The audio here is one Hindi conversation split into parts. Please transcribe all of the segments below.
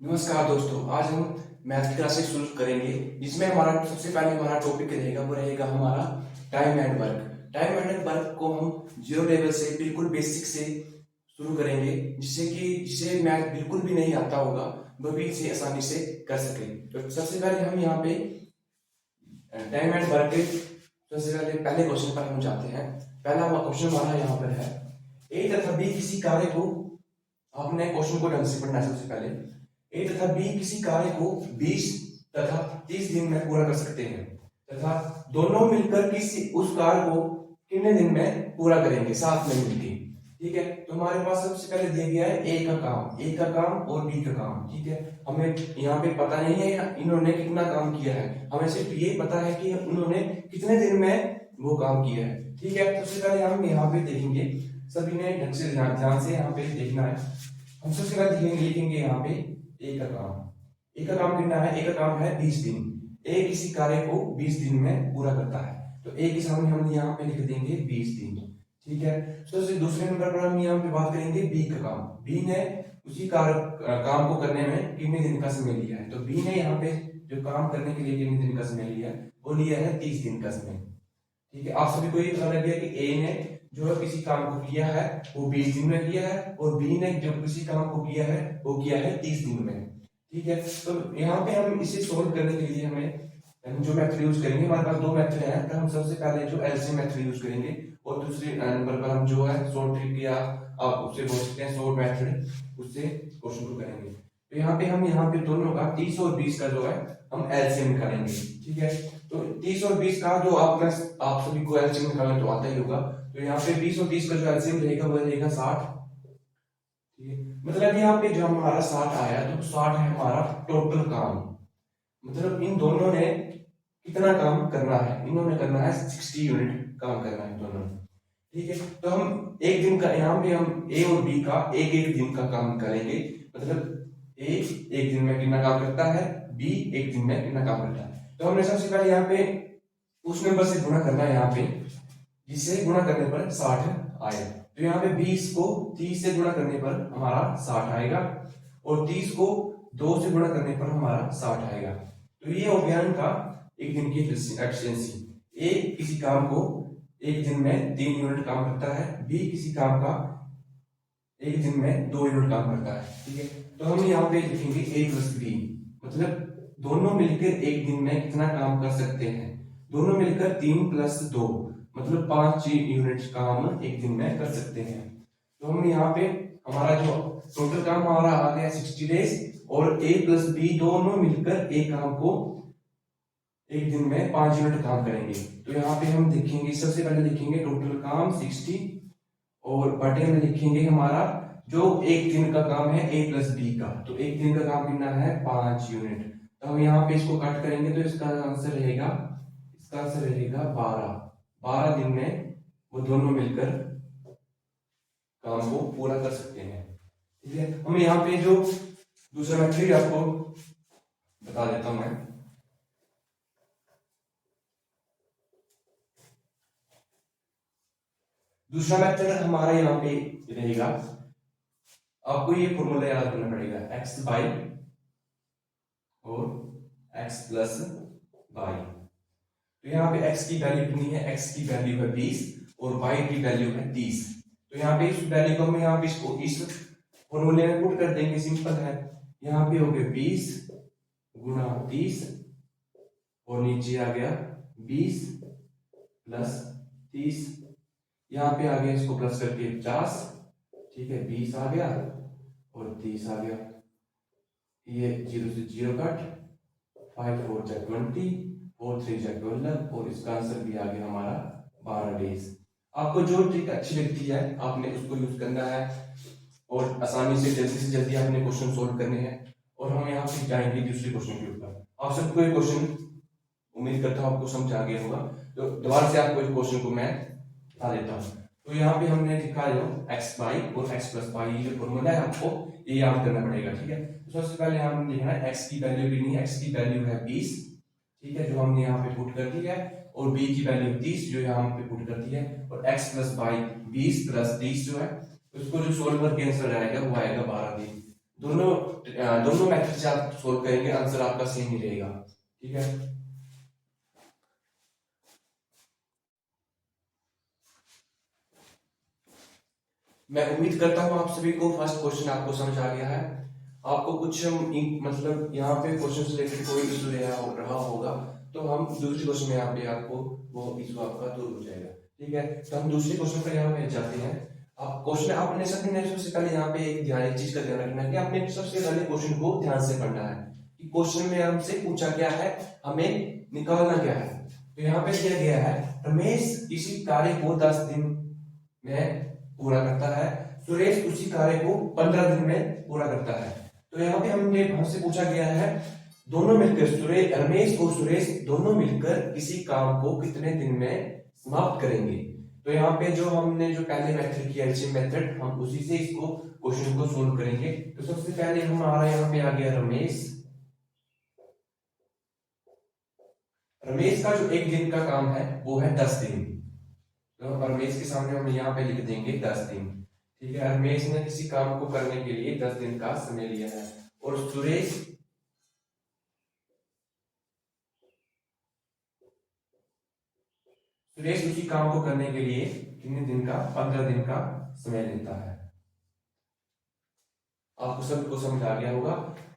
नमस्कार दोस्तों, आज हम मैथ की क्लासेस शुरू करेंगे। इसमें हमारा सबसे पहले हमारा टॉपिक रहेगा, वो रहेगा हमारा time and work. Time and work को हम जीरो लेवल से बिल्कुल बेसिक से शुरू करेंगे, जिसे मैथ बिल्कुल भी नहीं आता होगा वह भी इसे आसानी से कर सके। तो सबसे पहले हम यहाँ पे टाइम एंड वर्क के सबसे पहले क्वेश्चन पर हम जाते हैं। पहला क्वेश्चन हमारा यहाँ पर है, ए तथा बी किसी कार्य को, आपने क्वेश्चन को ढंग से पढ़ना है। सबसे पहले ए तथा बी किसी कार्य को 20 तथा 30 दिन में पूरा कर सकते हैं तथा दोनों मिलकर किसी उस कार्य को कितने दिन में पूरा करेंगे, साथ में मिलकर। ठीक है, तो हमारे पास सबसे पहले दिया गया है ए का काम और बी का काम। ठीक है, हमें यहाँ पे पता नहीं है इन्होंने कितना काम किया है, हमें सिर्फ ये पता है कि उन्होंने कितने दिन में वो काम किया है। ठीक है, सबसे पहले हम यहाँ पे देखेंगे, सभी ने ढंग से ध्यान से यहाँ पे देखना है। हम सबसे पहले लिखेंगे यहाँ पे ए का काम कितना है। ए का काम है 20 दिन। ए किसी कार्य को 20 दिन में पूरा करता है, तो ए के सामने हम यहाँ पे लिख देंगे 20 दिन। ठीक है, तो दूसरे नंबर पर हम यहाँ पे बात करेंगे बी का काम। बी ने उसी काम को करने में कितने दिन का समय लिया है, तो बी ने यहाँ पे जो काम करने के लिए कितने दिन का समय लिया है, वो लिया है 30 दिन का समय। ठीक है, आप सभी को ये पता लग गया कि ए ने जो है किसी काम को किया है वो 20 दिन में किया है, और बी ने जो किसी काम को किया है वो किया है 30 दिन में। ठीक है, तो यहाँ पे हम इसे सोल्व करने के लिए हम जो मेथड यूज करेंगे, हमारे पास दो मेथड है। तो हम सबसे पहले जो एलसीएम मेथड यूज करेंगे, और दूसरे नंबर पर हम जो है शॉर्ट ट्रिक या आप उससे बोल सकते हैं शॉर्ट मेथड, उससे क्वेश्चन को करेंगे। तो यहाँ पे दोनों का 30 और 20 का जो है हम एलसीएम निकालेंगे। ठीक है, तो 30 और 20 का जो आप सभी को एलसीएम निकालना तो आता ही होगा। तो यहाँ पे 20 और 30 का जो एलसीएम रहेगा वो रहेगा 60। ठीक है, मतलब यहाँ पे जो हमारा 60 आया, तो 60 है हमारा टोटल काम। मतलब इन दोनों ने कितना काम करना है, इन्होंने करना है 60 यूनिट काम करना है दोनों ने। ठीक है, तो हम एक दिन का यहाँ पे हम ए और बी का एक एक दिन का काम करेंगे। मतलब ए एक दिन में कितना काम करता है, बी एक दिन में कितना काम करता है। तो हमने सबसे पहले यहाँ पे उस नंबर से गुणा करना है, यहाँ पे जिससे गुणा करने पर 60 आए। तो यहाँ पे 20 को 30 से गुणा करने पर हमारा 60 आएगा, और 30 को 2 से गुणा करने पर हमारा 60 आएगा। तो ये हो गया इनका एक दिन की एफिशिएंसी। ए किसी काम को एक दिन में 3 यूनिट काम करता है, बी किसी काम का एक दिन में 2 यूनिट काम करता है। ठीक है, तो हम यहाँ पे लिखेंगे ए प्लस बी, मतलब दोनों मिलकर एक दिन में कितना काम कर सकते हैं। दोनों मिलकर 3 प्लस 2 मतलब 5 यूनिट काम एक दिन में कर सकते हैं। तो हम यहाँ पे हमारा जो टोटल काम हमारा आ गया 60 डेज, और ए प्लस बी दोनों मिलकर एक काम को एक दिन में 5 यूनिट काम करेंगे। तो यहाँ पे हम देखेंगे, सबसे पहले लिखेंगे टोटल काम 60, और बटे में लिखेंगे हमारा जो एक दिन का काम है ए प्लस बी का। तो एक दिन का काम कितना है, 5 यूनिट। तो हम यहाँ पे इसको कट करेंगे, तो इसका आंसर रहेगा 12 दिन में वो दोनों मिलकर काम को पूरा कर सकते हैं। ठीक है, हम यहाँ पे जो दूसरा मेथड आपको बता देता हूं मैं। दूसरा मेथड हमारा यहाँ पे रहेगा, आपको ये फॉर्मूला याद करना पड़ेगा, x बाई और x प्लस बाई। तो यहाँ पे x की वैल्यू कितनी है, x की वैल्यू है 20 और y की वैल्यू है 30। तो यहाँ पे इस वैल्यू को हम यहाँ पे इसको इस फॉर्मूले में पुट कर देंगे, सिंपल है। यहाँ पे हो गया 20 गुणा 30, और नीचे आ गया 20 प्लस 30, यहाँ पे आ गया इसको प्लस करके 50। ठीक है, 20 आ गया और 30 आ गया, ये 0 से 0 कट, 5 4 जा 20, 4 3 जा 12, और इसका आंसर भी आ गया हमारा 12 डेज। आपको जो ट्रिक अच्छी लगती है आपने उसको यूज करना है, और आसानी से जल्दी आपने क्वेश्चन सोल्व करने हैं। और हम यहाँ पे जाएंगे दूसरे क्वेश्चन के ऊपर। आप सबको ये क्वेश्चन उम्मीद करता हूँ आपको समझ आ गया होगा, तो दोबारा से आपको इस क्वेश्चन को मैं बता देता हूँ। तो यहाँ पे हमने लिखा है x बाई और x प्लस बाई, ये जो फॉर्मूला है आपको ये याद करना पड़ेगा। ठीक है, तो सबसे पहले हमने लिखना है x की वैल्यू कितनी है, x की वैल्यू है 20। ठीक है, जो हमने यहाँ पे पुट कर दी है, और b की वैल्यू 30 जो यहाँ पे पुट कर दी है, और x प्लस बाई 20 प्लस 30 जो है उसको जो सोल्व करके आंसर आएगा वो आएगा 12 दिन। दोनों मेथड से आप सोल्व करेंगे, आंसर आपका सेम ही रहेगा। ठीक है, मैं उम्मीद करता हूं आप सभी को फर्स्ट क्वेश्चन आपको समझ आ गया है। आपको कुछ मतलब यहाँ पे क्वेश्चन से रिलेटेड कोई इशू रहा होगा तो हम दूसरे क्वेश्चन में यहाँ पे आपको वो इशू आपका दूर हो जाएगा। ठीक है, तो हम दूसरे क्वेश्चन पर यहाँ पे जाते हैं। आप क्वेश्चन आपने सबसे पहले यहाँ पे एक चीज का ध्यान रखना है कि आपने सबसे पहले क्वेश्चन को ध्यान से पढ़ना है कि क्वेश्चन में हमसे पूछा क्या है, हमें निकालना क्या है। तो यहाँ पे दिया गया है रमेश किसी कार्य को 10 दिन में पूरा करता है, सुरेश उसी कार्य को 15 दिन में पूरा करता है। तो यहाँ पे हमसे पूछा गया है दोनों मिलकर रमेश और सुरेश दोनों मिलकर किसी काम को कितने दिन में समाप्त करेंगे। तो यहाँ पे जो हमने जो पहले मेथड किया एलसीएम मेथड, हम उसी से इसको क्वेश्चन को सोल्व करेंगे। तो सबसे पहले हमारा यहाँ पे आ गया रमेश। रमेश का जो एक दिन का काम है वो है 10 दिन। तो रमेश के सामने हम यहाँ पे लिख देंगे 10 दिन। ठीक है, रमेश ने किसी काम को करने के लिए 10 दिन का समय लिया है और सुरेश उसी काम को करने के लिए कितने दिन का, 15 दिन का समय लेता है। आपको सबको समझ आ गया होगा।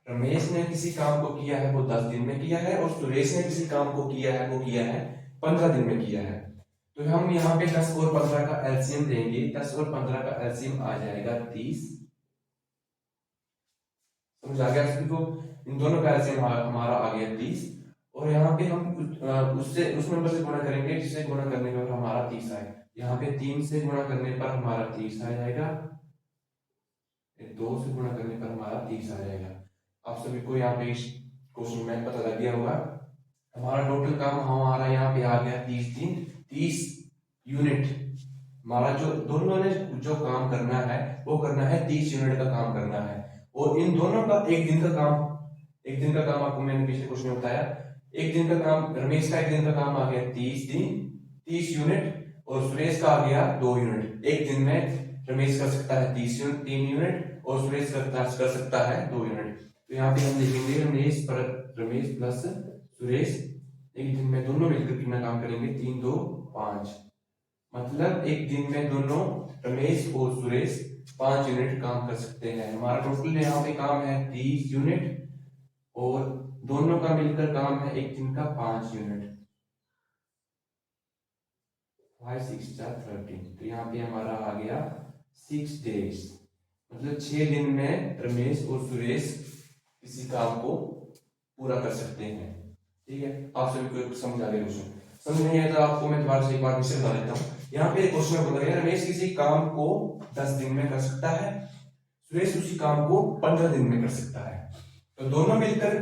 रमेश ने किसी काम को किया है वो 10 दिन में किया है और सुरेश ने किसी काम को किया है वो किया है 15 दिन में किया है। तो हम यहाँ पे 10 और 15 का एलसीएम देंगे। 10 और 15 का एलसीएम आ जाएगा 30। समझ आ गया सभी को? इन दोनों का एलसीएम हमारा आ गया 30 और यहाँ पे हम उस नंबर से गुणा करेंगे जिससे गुणा करने पर हमारा 30 आए। यहाँ पे 3 से गुणा करने पर हमारा 30 आ जाएगा, 2 से गुणा करने पर हमारा 30 आ जाएगा। आप सभी को यहाँ पे इस क्वेश्चन में पता लग गया होगा। हमारा टोटल काम हमारा यहाँ पे आ गया 30 दिन 30 यूनिट। हमारा जो दोनों ने जो काम करना है वो करना है 30 यूनिट का काम करना है और इन दोनों का एक दिन का काम आपको मैंने पिछले क्वेश्चन में बताया। एक दिन का काम, रमेश का एक दिन का काम आ गया 30 दिन 30 यूनिट और सुरेश का आ गया 2 यूनिट। एक दिन में रमेश कर सकता है 3 यूनिट और सुरेश कर सकता है 2 यूनिट। तो यहाँ पे हम लिखेंगे रमेश प्लस सुरेश एक दिन में दोनों मिलकर कितना काम करेंगे, 3 2 5। मतलब एक दिन में दोनों रमेश और सुरेश 5 यूनिट काम कर सकते हैं। हमारा टोटल यहाँ पे काम है 30 यूनिट और दोनों का मिलकर काम है एक दिन का 5 यूनिट। 5 6 13। तो यहाँ पे हमारा आ गया 6 डेज। मतलब 6 दिन में रमेश और सुरेश किसी काम को पूरा कर सकते हैं। ठीक है, आप सभी को समझ आ गया क्वेश्चन? समझ नहीं आया तो आपको मैं दोबारा से एक बार फिर बता देता हूँ। यहाँ पे क्वेश्चन में बोला गया रमेश किसी काम को 10 दिन में कर सकता है, सुरेश उसी काम को 15 दिन में कर सकता है। तो दोनों मिलकर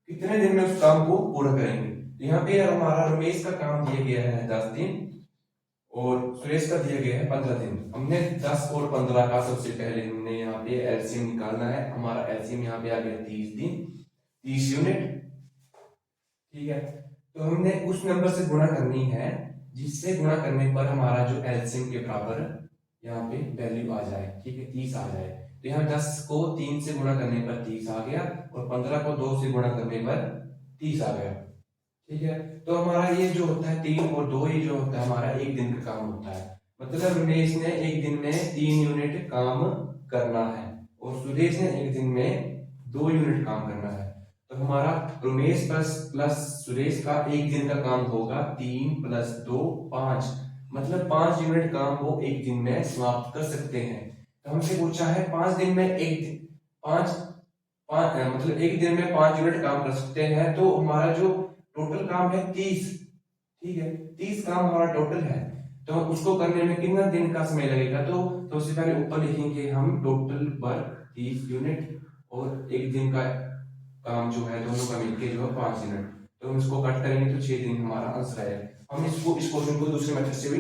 कितने दिन में उस काम को पूरा करेंगे। यहाँ पे हमारा रमेश का काम दिया गया है 10 दिन और सुरेश का दिया गया है 15 दिन। हमने 10 और 15 का सबसे पहले हमने यहाँ पे एलसीएम निकालना है। हमारा एलसीएम यहाँ पे आ गया 30 दिन 30 यूनिट। ठीक है, तो हमने उस नंबर से गुणा करनी है जिससे गुणा करने पर हमारा जो एलसीएम के बराबर यहाँ पे वैल्यू आ जाए। ठीक है, 30 आ जाए। तो यहाँ 10 को 3 से गुणा करने पर 30 आ गया और 15 को 2 से गुणा करने पर 30 आ गया। ठीक है, तो हमारा ये जो होता है 3 और 2 ये जो होता है हमारा एक दिन का काम होता है। मतलब रमेश ने एक दिन में 3 यूनिट काम करना है और सुरेश ने एक दिन में 2 यूनिट काम करना है। तो हमारा रमेश प्लस सुरेश का एक दिन का काम होगा 3 + 2 5। मतलब 5 यूनिट काम वो एक दिन में समाप्त कर सकते हैं। तो हमसे पूछा है 5 दिन में मतलब एक दिन में 5 यूनिट काम कर सकते हैं। तो हमारा जो टोटल काम है 30। ठीक है, 30 काम हमारा टोटल है। तो उसको करने में कितना दिन का समय लगेगा। तो सबसे पहले ऊपर लिखेंगे हम टोटल वर्क 30 यूनिट और एक दिन का काम जो है दोनों का मिलके जो है 5 यूनिट। तो हम इसको कट करेंगे तो 6 दिन हमारा आंसर आएगा। हम इस क्वेश्चन को दूसरे मेथड से भी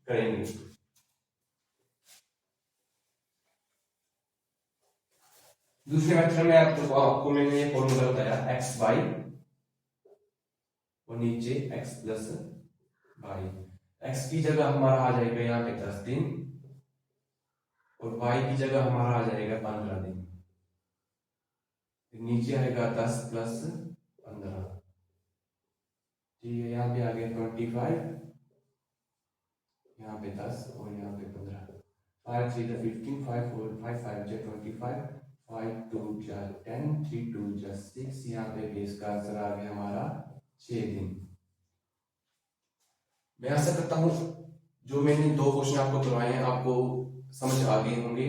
करेंगे। दूसरे मेथड में आपको मैंने ये फॉर्मूला बताया x y और नीचे x प्लस y। x की जगह हमारा आ जाएगा यहाँ पे 10 दिन और y की जगह हमारा आ जाएगा 15 दिन। फिर नीचे आएगा 10 प्लस 15, ठीक है। यहाँ पे आ गया 25, यहाँ पे 10 और यहाँ पे 15। 5 3 15, 5 4 5 5 25, 5 2 10, 3 2 6। यहाँ पे भी इसका आंसर आ गया हमारा 6 दिन। मैं आशा करता हूँ जो मैंने 2 क्वेश्चन आपको करवाए हैं आपको समझ आ गए होंगे,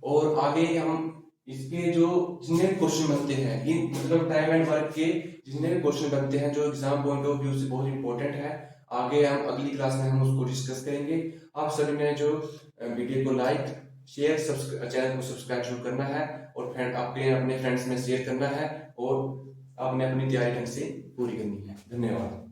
और आगे हम इसके जो जितने भी क्वेश्चन बनते हैं, इन मतलब टाइम एंड वर्क के जितने भी क्वेश्चन बनते हैं जो एग्जाम पॉइंट ऑफ व्यू से बहुत इंपॉर्टेंट है, आगे हम अगली क्लास में हम उसको डिस्कस करेंगे। आप सभी ने जो वीडियो को लाइक शेयर चैनल को सब्सक्राइब जरूर करना है, और फ्रेंड आपके अपने फ्रेंड्स में शेयर करना है, और आपने अपनी तैयारी ढंग से पूरी करनी है। धन्यवाद।